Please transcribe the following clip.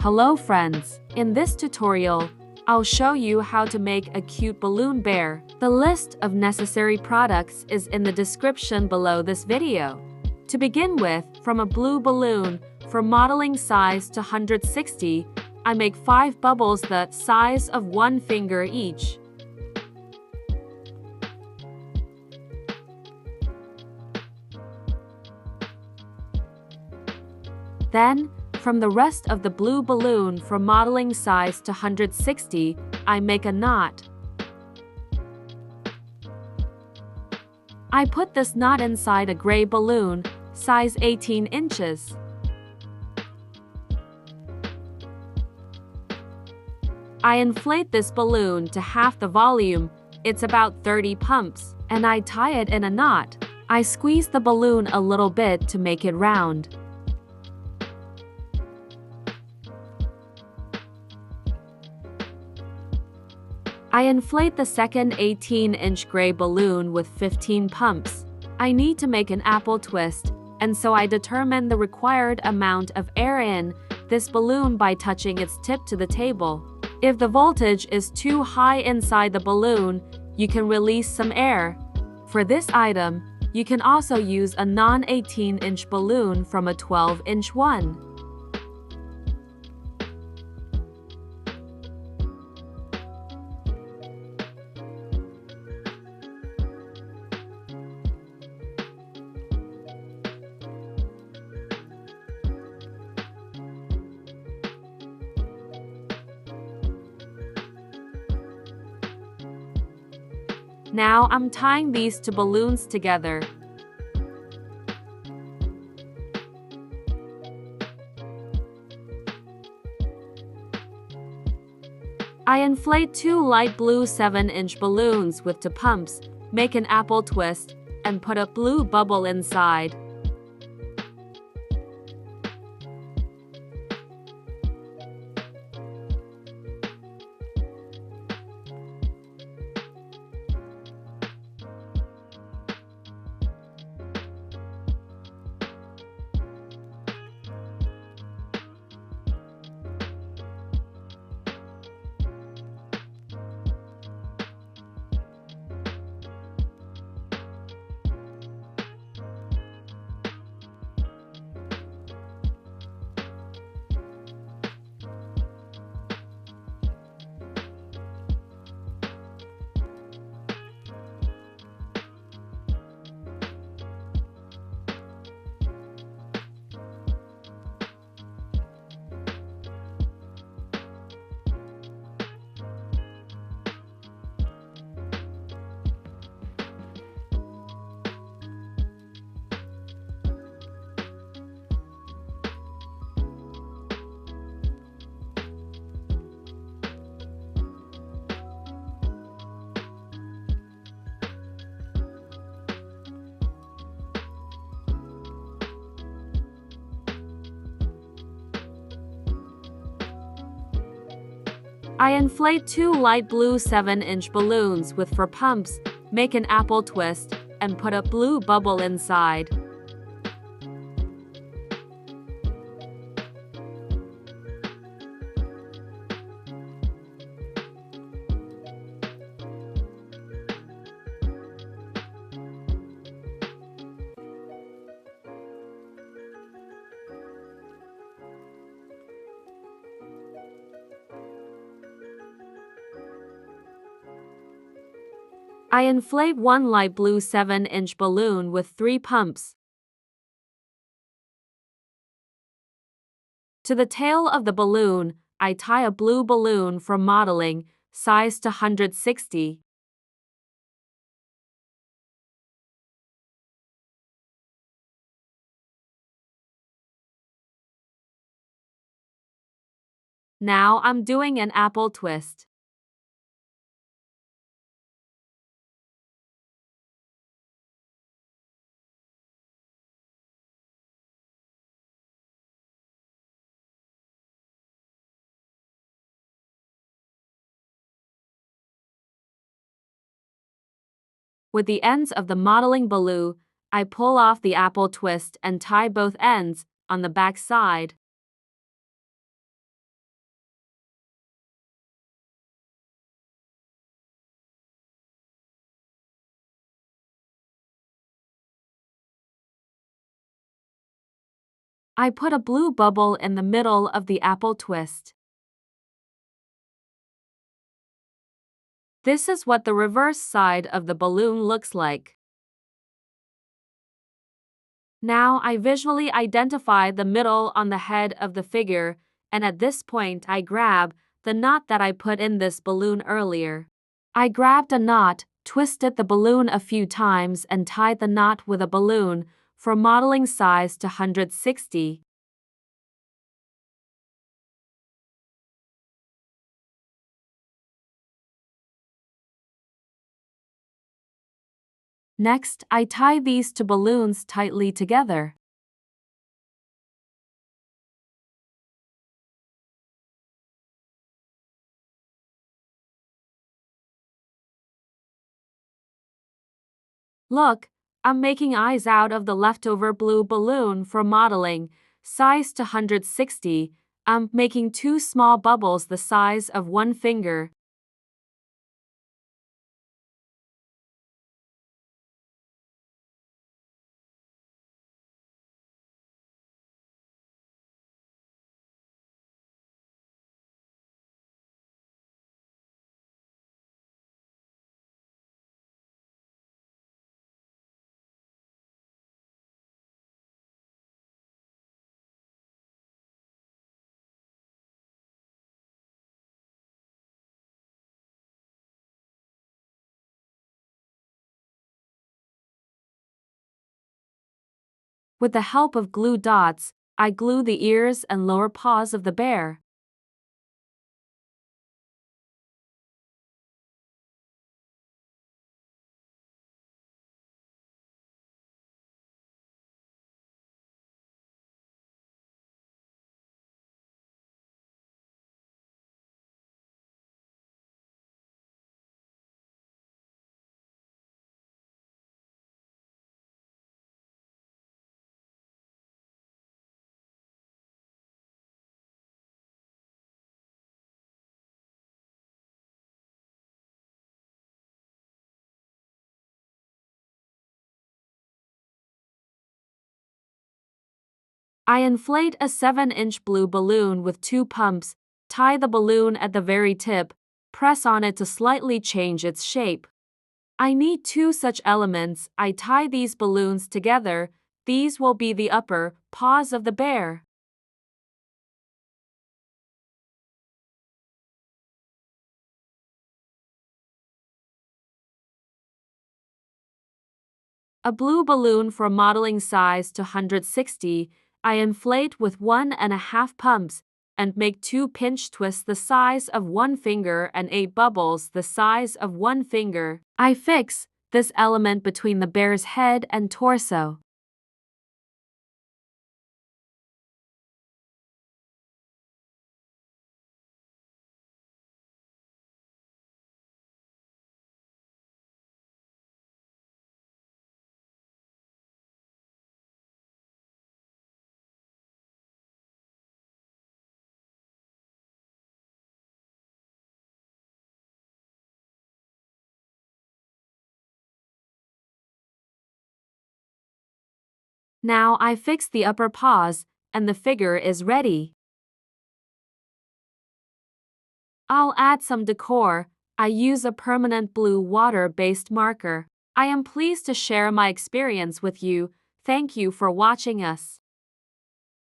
Hello friends! In this tutorial, I'll show you how to make a cute balloon bear. The list of necessary products is in the description below this video. To begin with, from a blue balloon, for modeling size to 160, I make 5 bubbles the size of 1 finger each. Then, from the rest of the blue balloon for modeling size to 160, I make a knot. I put this knot inside a gray balloon, size 18 inches. I inflate this balloon to half the volume, it's about 30 pumps, and I tie it in a knot. I squeeze the balloon a little bit to make it round. I inflate the second 18-inch gray balloon with 15 pumps. I need to make an apple twist, and so I determine the required amount of air in this balloon by touching its tip to the table. If the voltage is too high inside the balloon, you can release some air. For this item, you can also use a non-18-inch balloon from a 12-inch one. Now I'm tying these two balloons together. I inflate 2 light blue 7-inch balloons with 2 pumps, make an apple twist, and put a blue bubble inside. I inflate 2 light blue 7-inch balloons with 4 pumps, make an apple twist, and put a blue bubble inside. I inflate 1 light blue 7-inch balloon with 3 pumps. To the tail of the balloon, I tie a blue balloon for modeling, size to 160. Now I'm doing an apple twist. With the ends of the modeling balloon, I pull off the apple twist and tie both ends on the back side. I put a blue bubble in the middle of the apple twist. This is what the reverse side of the balloon looks like. Now I visually identify the middle on the head of the figure, and at this point I grab the knot that I put in this balloon earlier. I grabbed a knot, twisted the balloon a few times, and tied the knot with a balloon for modeling size to 160. Next, I tie these two balloons tightly together. Look, I'm making eyes out of the leftover blue balloon for modeling, size to 160. I'm making two small bubbles the size of one finger. With the help of glue dots, I glue the ears and lower paws of the bear. I inflate a 7-inch blue balloon with two pumps, tie the balloon at the very tip, press on it to slightly change its shape. I need two such elements. I tie these balloons together. These will be the upper paws of the bear. A blue balloon for modeling size to 160, I inflate with 1.5 pumps and make two pinch twists the size of one finger and 8 bubbles the size of one finger. I fix this element between the bear's head and torso. Now I fix the upper paws, and the figure is ready. I'll add some decor. I use a permanent blue water-based marker. I am pleased to share my experience with you. Thank you for watching us.